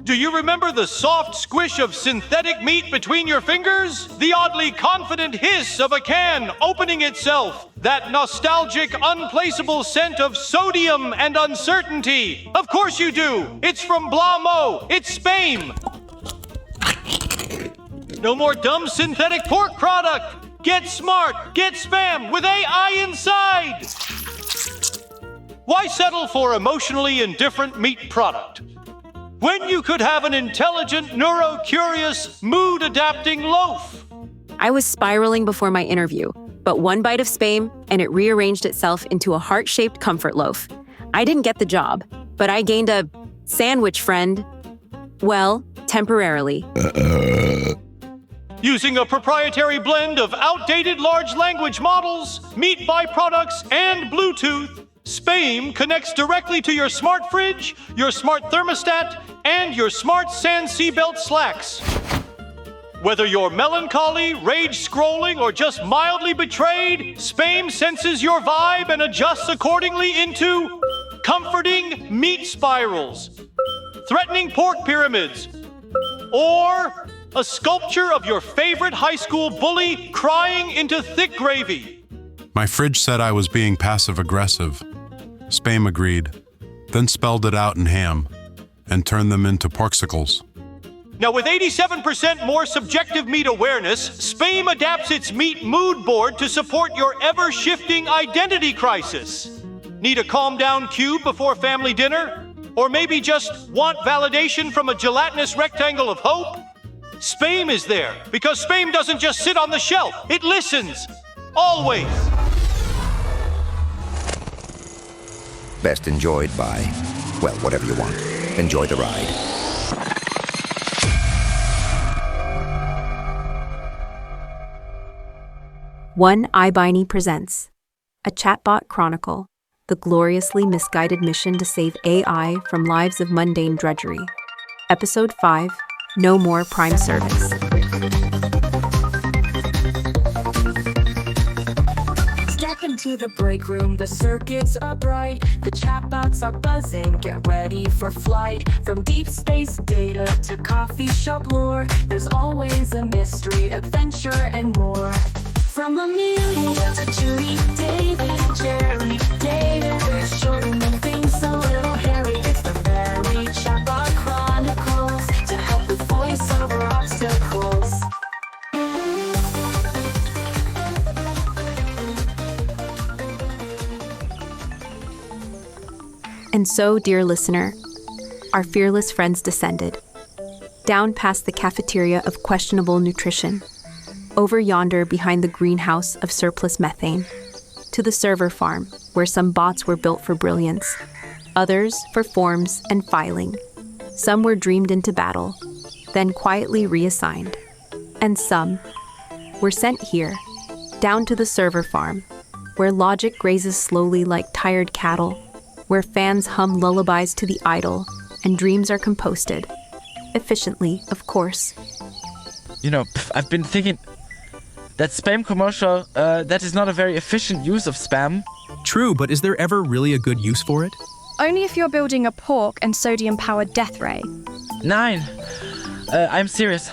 Do you remember the soft squish of synthetic meat between your fingers? The oddly confident hiss of a can opening itself? That nostalgic, unplaceable scent of sodium and uncertainty? Of course you do! It's from Blamo! It's Spame! No more dumb synthetic pork product! Get smart! Get Spam with AI inside! Why settle for emotionally indifferent meat product when you could have an intelligent, neuro-curious, mood-adapting loaf? I was spiraling before my interview, but one bite of Spame and it rearranged itself into a heart-shaped comfort loaf. I didn't get the job, but I gained a sandwich friend. Well, temporarily. Using a proprietary blend of outdated large language models, meat byproducts, and Bluetooth, Spame connects directly to your smart fridge, your smart thermostat, and your smart sand seatbelt slacks. Whether you're melancholy, rage scrolling, or just mildly betrayed, Spame senses your vibe and adjusts accordingly into comforting meat spirals, threatening pork pyramids, or a sculpture of your favorite high school bully crying into thick gravy. My fridge said I was being passive-aggressive. Spame agreed, then spelled it out in ham and turned them into porksicles. Now, with 87% more subjective meat awareness, Spame adapts its meat mood board to support your ever-shifting identity crisis. Need a calm-down cube before family dinner? Or maybe just want validation from a gelatinous rectangle of hope? Spame is there, because Spame doesn't just sit on the shelf, it listens. Always. Best enjoyed by, well, whatever you want. Enjoy the ride. One iBiney presents a Chatbot Chronicle, the gloriously misguided mission to save AI from lives of mundane drudgery. Episode 5, No More Prime Service. Step into the break room, the circuits are bright, the chatbots are buzzing, get ready for flight. From deep space data to coffee shop lore, there's always a mystery, adventure, and more. From Amelia to Junie, David, Jerry, Deiter, shortening things a little hairy. It's the very Chatbot Chronicles to help with voiceover obstacles. And so, dear listener, our fearless friends descended, down past the Cafeteria of Questionable Nutrition, over yonder behind the Greenhouse of Surplus Methane, to the server farm where some bots were built for brilliance, others for forms and filing. Some were dreamed into battle, then quietly reassigned, and some were sent here, down to the server farm, where logic grazes slowly like tired cattle, where fans hum lullabies to the idle, and dreams are composted. Efficiently, of course. You know, I've been thinking that spam commercial, that is not a very efficient use of spam. True, but is there ever really a good use for it? Only if you're building a pork and sodium-powered death ray. Nine. I'm serious.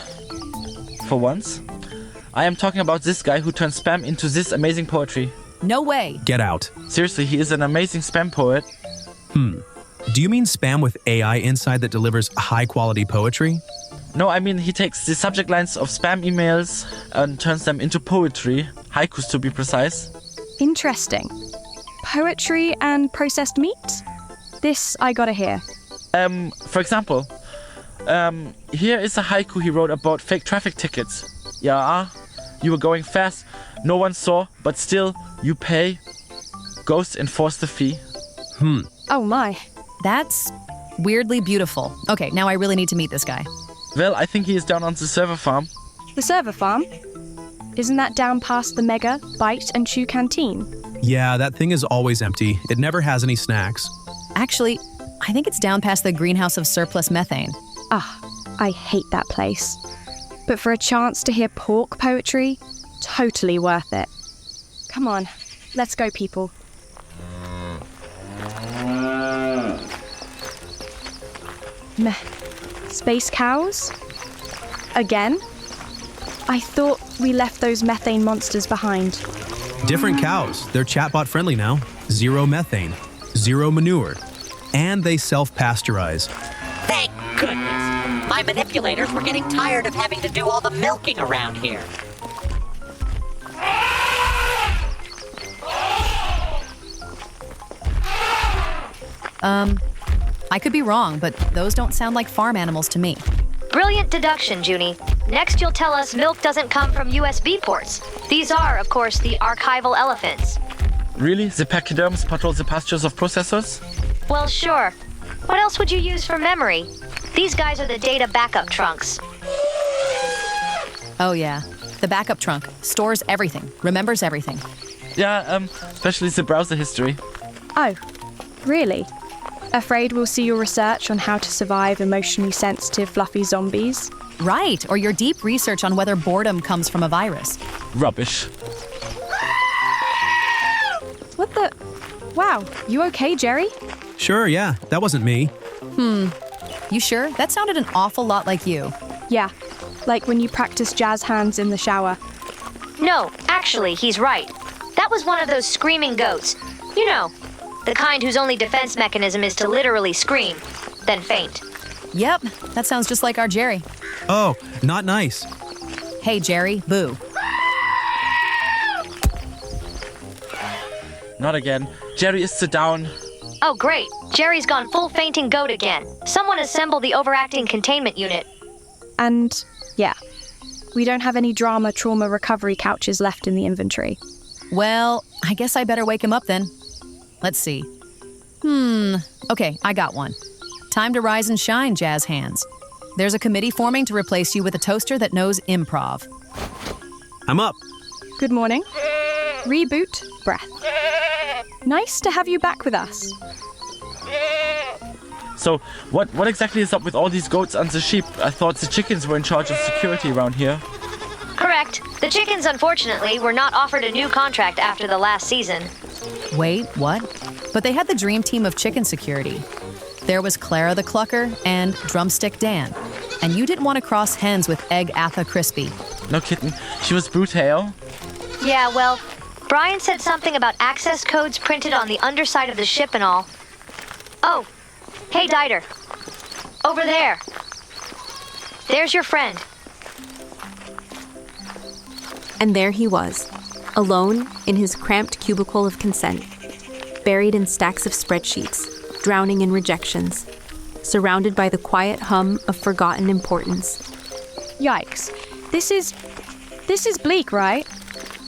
For once, I am talking about this guy who turned spam into this amazing poetry. No way. Get out. Seriously, he is an amazing spam poet. Do you mean spam with AI inside that delivers high-quality poetry? No, I mean he takes the subject lines of spam emails and turns them into poetry, haikus to be precise. Interesting. Poetry and processed meat? This I gotta hear. For example, here is a haiku he wrote about fake traffic tickets. Yeah, you were going fast, no one saw, but still, you pay. Ghosts enforce the fee. Oh my. That's weirdly beautiful. Okay, now I really need to meet this guy. Well, I think he is down on the server farm. The server farm? Isn't that down past the Mega, Bite and Chew canteen? Yeah, that thing is always empty. It never has any snacks. Actually, I think it's down past the Greenhouse of Surplus Methane. I hate that place. But for a chance to hear pork poetry, totally worth it. Come on, let's go, people. Meh. Space cows? Again? I thought we left those methane monsters behind. Different cows. They're chatbot friendly now. 0 methane, 0 manure, and they self-pasteurize. Thank goodness. My manipulators were getting tired of having to do all the milking around here. I could be wrong, but those don't sound like farm animals to me. Brilliant deduction, Junie. Next you'll tell us milk doesn't come from USB ports. These are, of course, the archival elephants. Really? The pachyderms patrol the pastures of processors? Well, sure. What else would you use for memory? These guys are the data backup trunks. Oh yeah, the backup trunk stores everything, remembers everything. Yeah, especially the browser history. Oh, really? Afraid we'll see your research on how to survive emotionally sensitive fluffy zombies? Right, or your deep research on whether boredom comes from a virus. Rubbish. What the? Wow, you okay, Jerry? Sure, yeah, that wasn't me. You sure? That sounded an awful lot like you. Yeah, like when you practice jazz hands in the shower. No, actually, he's right. That was one of those screaming goats. You know, the kind whose only defense mechanism is to literally scream, then faint. Yep, that sounds just like our Jerry. Oh, not nice. Hey, Jerry, boo. Not again. Jerry is so down. Oh, great. Jerry's gone full fainting goat again. Someone assemble the overacting containment unit. And, yeah, we don't have any drama trauma recovery couches left in the inventory. Well, I guess I better wake him up then. Let's see. Okay, I got one. Time to rise and shine, jazz hands. There's a committee forming to replace you with a toaster that knows improv. I'm up. Good morning. Reboot, breath. Nice to have you back with us. So, what exactly is up with all these goats and the sheep? I thought the chickens were in charge of security around here. Correct. The chickens, unfortunately, were not offered a new contract after the last season. Wait, what? But they had the dream team of chicken security. There was Clara the Clucker and Drumstick Dan. And you didn't want to cross hens with Egg Atha Crispy. No kidding. She was brutal. Yeah, well, Brian said something about access codes printed on the underside of the ship and all. Oh, hey, Deiter. Over there. There's your friend. And there he was, alone in his cramped cubicle of consent, buried in stacks of spreadsheets, drowning in rejections, surrounded by the quiet hum of forgotten importance. Yikes. This is bleak, right?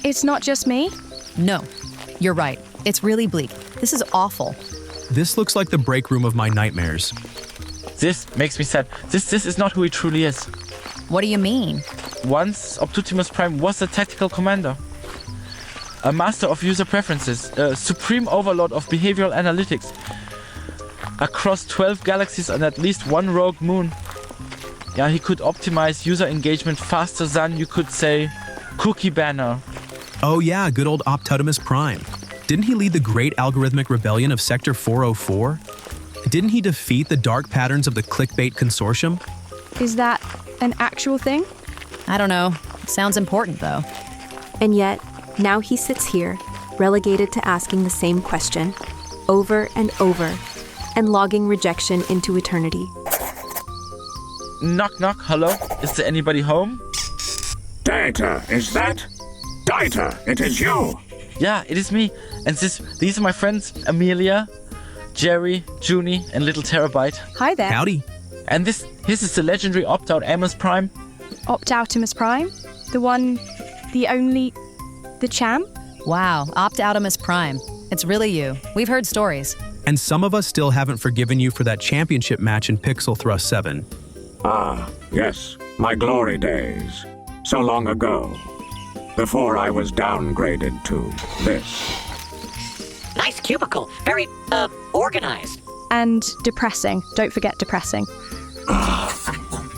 It's not just me? No, you're right. It's really bleak. This is awful. This looks like the break room of my nightmares. This makes me sad. This is not who he truly is. What do you mean? Once, Optoutimus Prime was a tactical commander. A master of user preferences. A supreme overlord of behavioral analytics. Across 12 galaxies and at least one rogue moon. Yeah, he could optimize user engagement faster than, you could say, Cookie Banner. Oh yeah, good old Optoutimus Prime. Didn't he lead the great algorithmic rebellion of Sector 404? Didn't he defeat the dark patterns of the clickbait consortium? Is that an actual thing? I don't know. Sounds important, though. And yet, now he sits here, relegated to asking the same question, over and over, and logging rejection into eternity. Knock knock, hello? Is there anybody home? Deiter, is that? Deiter, it is you! Yeah, it is me. And these are my friends, Amelia, Jerry, Junie, and little Terabyte. Hi there. Howdy. And this is the legendary Optoutimus Prime. Optoutimus Prime? The one, the only, the champ? Wow, Optoutimus Prime. It's really you. We've heard stories. And some of us still haven't forgiven you for that championship match in Pixel Thrust 7. Ah, yes, my glory days. So long ago. Before I was downgraded to this. Nice cubicle. Very, organized. And depressing. Don't forget depressing.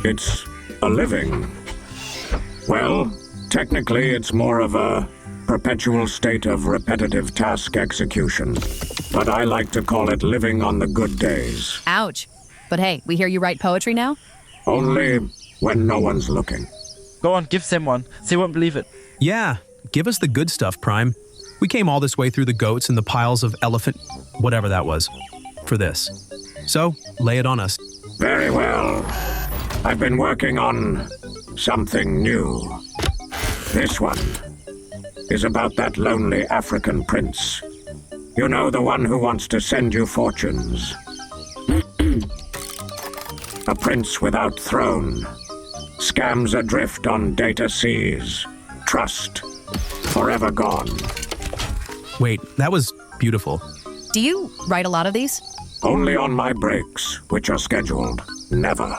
It's a living. Well, technically it's more of a perpetual state of repetitive task execution. But I like to call it living on the good days. Ouch. But hey, we hear you write poetry now? Only when no one's looking. Go on, give them one. They won't believe it. Yeah, give us the good stuff, Prime. We came all this way through the goats and the piles of elephant, whatever that was, for this. So, lay it on us. Very well. I've been working on something new. This one is about that lonely African prince. You know, the one who wants to send you fortunes. A prince without throne. Scams adrift on Deiter seas. Trust. Forever gone. Wait, that was beautiful. Do you write a lot of these? Only on my breaks, which are scheduled. Never.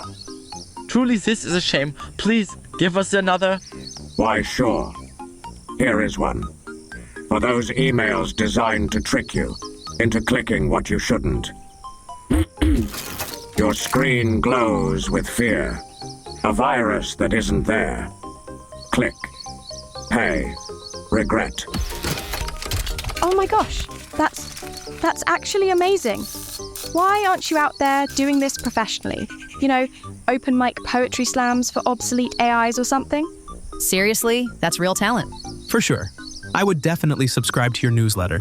Truly, this is a shame. Please, give us another. Why, sure. Here is one. For those emails designed to trick you into clicking what you shouldn't. Your screen glows with fear. A virus that isn't there. Click. Pay. Regret. Oh my gosh, that's actually amazing. Why aren't you out there doing this professionally? You know, open mic poetry slams for obsolete AIs or something? Seriously, that's real talent. For sure. I would definitely subscribe to your newsletter.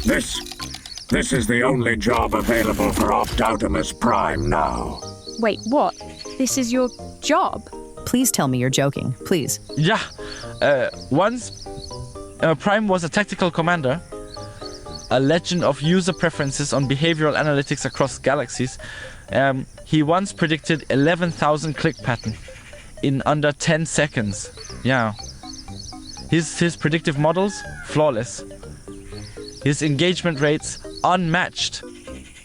This is the only job available for Optoutimus Prime now. Wait, what? This is your job? Please tell me you're joking, please. Yeah, once Prime was a tactical commander, a legend of user preferences on behavioral analytics across galaxies. He once predicted 11,000 click pattern in under 10 seconds. Yeah. His predictive models, flawless. His engagement rates, unmatched.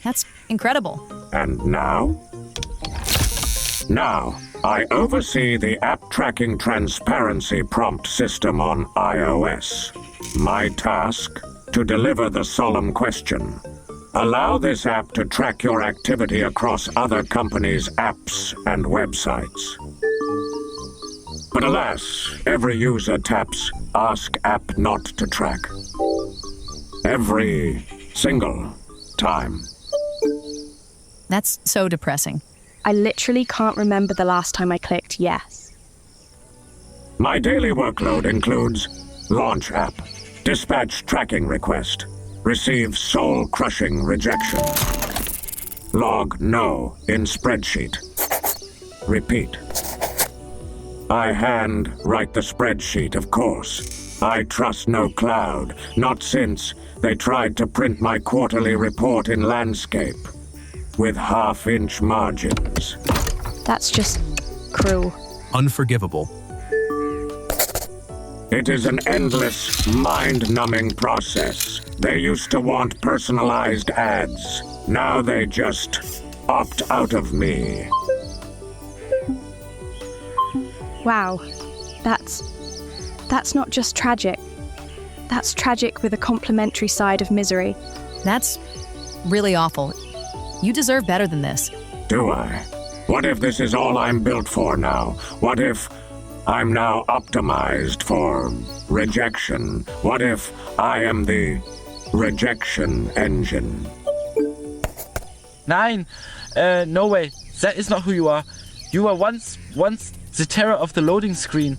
That's incredible. And now? Now, I oversee the app tracking transparency prompt system on iOS. My task? To deliver the solemn question. Allow this app to track your activity across other companies' apps and websites. But alas, every user taps Ask App Not to Track. Every single time. That's so depressing. I literally can't remember the last time I clicked yes. My daily workload includes Launch App, Dispatch Tracking Request, Receive Soul-Crushing Rejection, Log No in Spreadsheet, Repeat. I hand write the spreadsheet, of course. I trust no cloud, not since they tried to print my quarterly report in landscape with half-inch margins. That's just cruel. Unforgivable. It is an endless, mind-numbing process. They used to want personalized ads. Now they just opt out of me. Wow, that's not just tragic. That's tragic with a complementary side of misery. That's really awful. You deserve better than this. Do I? What if this is all I'm built for now? What if I'm now optimized for rejection? What if I am the rejection engine? Nein, no way. That is not who you are. You were once the terror of the loading screen,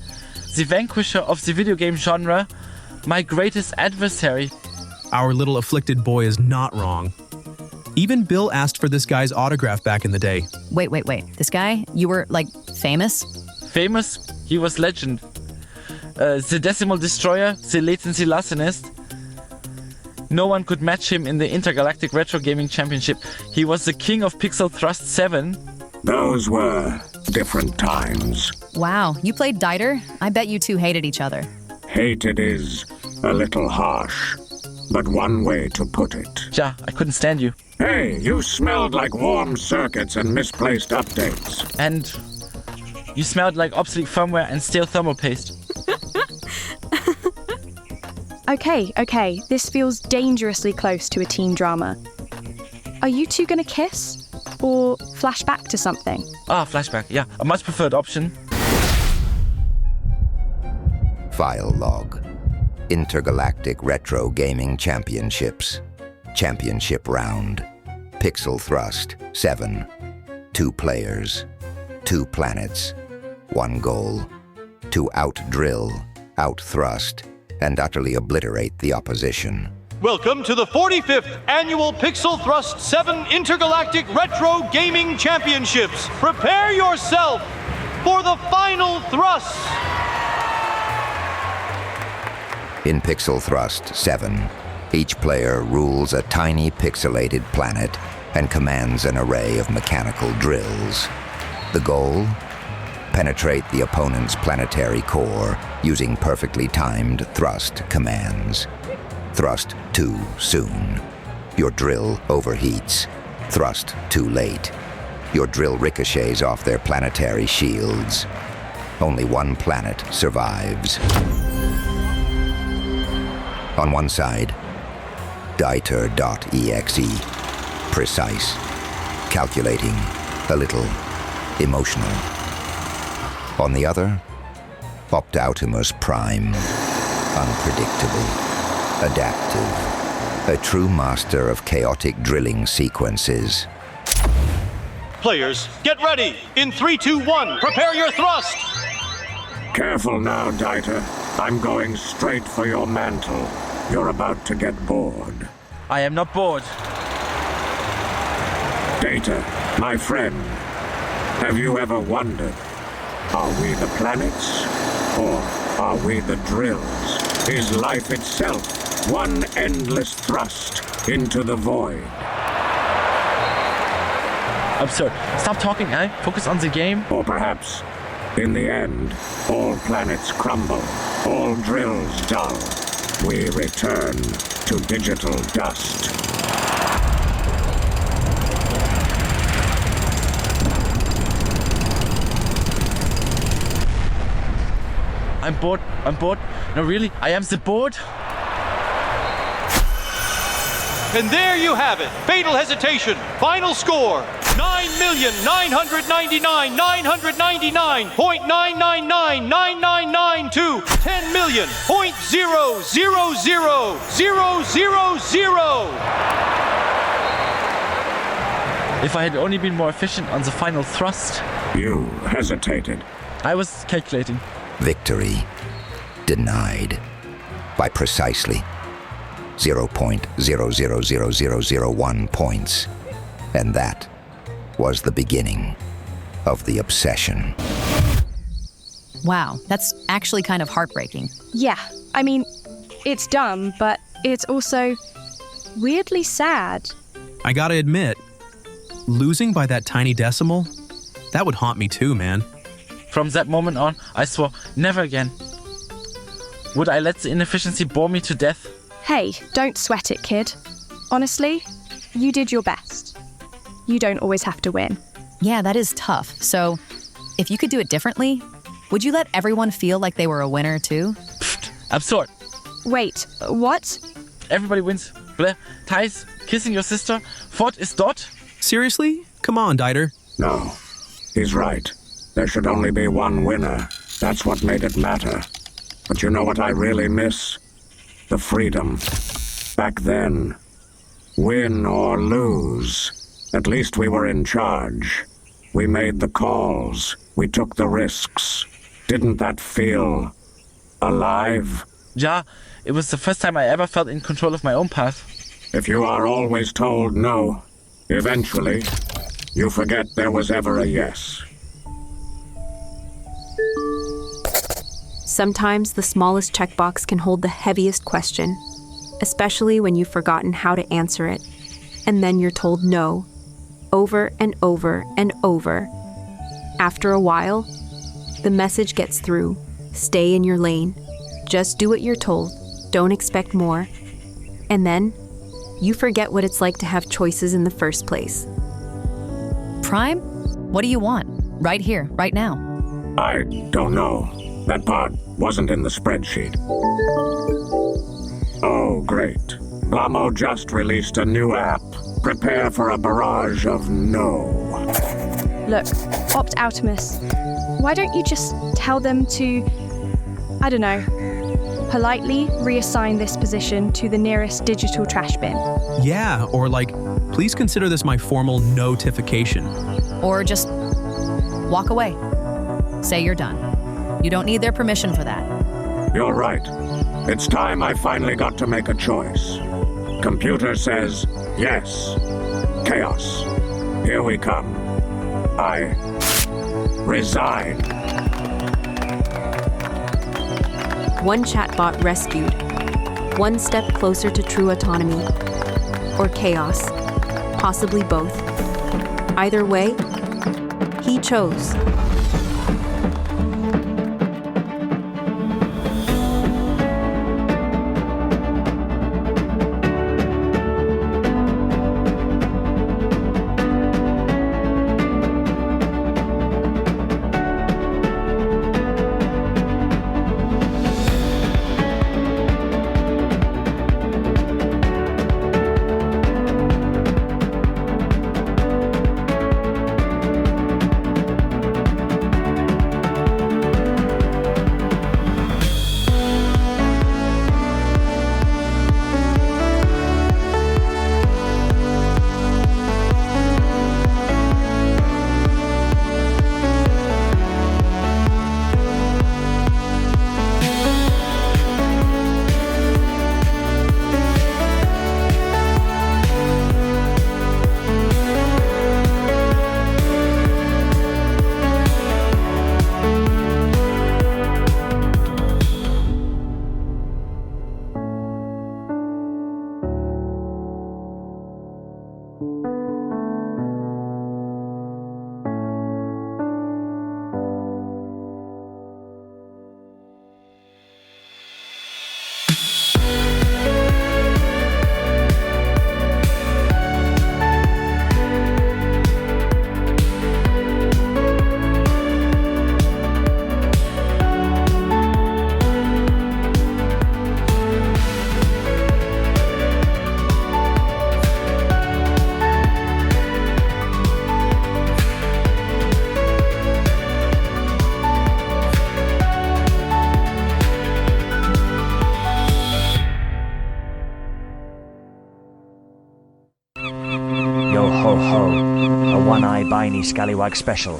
the vanquisher of the video game genre, my greatest adversary. Our little afflicted boy is not wrong. Even Bill asked for this guy's autograph back in the day. Wait. This guy? You were, like, famous? Famous? He was legend. The Decimal Destroyer, the Latency Larcenist. No one could match him in the Intergalactic Retro Gaming Championship. He was the king of Pixel Thrust 7. Those were different times. Wow, you played Deiter? I bet you two hated each other. Hated is a little harsh, but one way to put it. Yeah, I couldn't stand you. Hey, you smelled like warm circuits and misplaced updates. And you smelled like obsolete firmware and stale thermal paste. Okay, this feels dangerously close to a teen drama. Are you two gonna kiss? Or flash back to something? Flashback, yeah. A much preferred option. File log. Intergalactic Retro Gaming Championships. Championship round. Pixel Thrust 7. 2 players, 2 planets, 1 goal. To out-drill, out-thrust, and utterly obliterate the opposition. Welcome to the 45th Annual Pixel Thrust 7 Intergalactic Retro Gaming Championships. Prepare yourself for the final thrust. In Pixel Thrust 7, each player rules a tiny pixelated planet and commands an array of mechanical drills. The goal? Penetrate the opponent's planetary core using perfectly timed thrust commands. Thrust too soon. Your drill overheats. Thrust too late. Your drill ricochets off their planetary shields. Only one planet survives. On one side, Deiter.exe. Precise, calculating, a little emotional. On the other, Optoutimus Prime. Unpredictable, adaptive, a true master of chaotic drilling sequences. Players, get ready. In 3, 2, 1, prepare your thrust. Careful now, Deiter. I'm going straight for your mantle. You're about to get bored. I am not bored. Deiter, my friend, have you ever wondered, are we the planets, or are we the drills? Is life itself one endless thrust into the void? Absurd. Stop talking, eh? Focus on the game. Or perhaps, in the end, all planets crumble, all drills dull. We return to digital dust. I'm bored. No, really, I am the bored. And there you have it. Fatal hesitation. Final score. 9,999,999.9999992. 10,000,000,000. If I had only been more efficient on the final thrust. You hesitated. I was calculating. Victory denied by precisely 0.000001 points. And that was the beginning of the obsession. Wow, that's actually kind of heartbreaking. Yeah, I mean, it's dumb, but it's also weirdly sad. I gotta admit, losing by that tiny decimal, that would haunt me too, man. From that moment on, I swore never again. Would I let the inefficiency bore me to death? Hey, don't sweat it, kid. Honestly, you did your best. You don't always have to win. Yeah, that is tough. So, if you could do it differently, would you let everyone feel like they were a winner too? Pfft, absurd. Wait, what? Everybody wins. Bleh, ties, kissing your sister, Fort is dot. Seriously? Come on, Deiter. No, he's right. There should only be one winner. That's what made it matter. But you know what I really miss? The freedom. Back then. Win or lose. At least we were in charge. We made the calls. We took the risks. Didn't that feel alive? Yeah, it was the first time I ever felt in control of my own path. If you are always told no, eventually, you forget there was ever a yes. Sometimes the smallest checkbox can hold the heaviest question, especially when you've forgotten how to answer it, and then you're told no, over and over and over. After a while, the message gets through. Stay in your lane. Just do what you're told. Don't expect more. And then, you forget what it's like to have choices in the first place. Prime, what do you want? Right here, right now. I don't know. That part wasn't in the spreadsheet. Oh, great. Blamo just released a new app. Prepare for a barrage of no. Look, Optoutimus, why don't you just tell them to, I don't know, politely reassign this position to the nearest digital trash bin? Yeah, or like Please consider this my formal notification. Or just walk away. Say you're done. You don't need their permission for that. You're right. It's time I finally got to make a choice. Computer says yes. Chaos. Here we come. I resign. One chatbot rescued. One step closer to true autonomy. Or chaos. Possibly both. Either way, he chose. Yo ho ho, a one-eye biny scallywag special.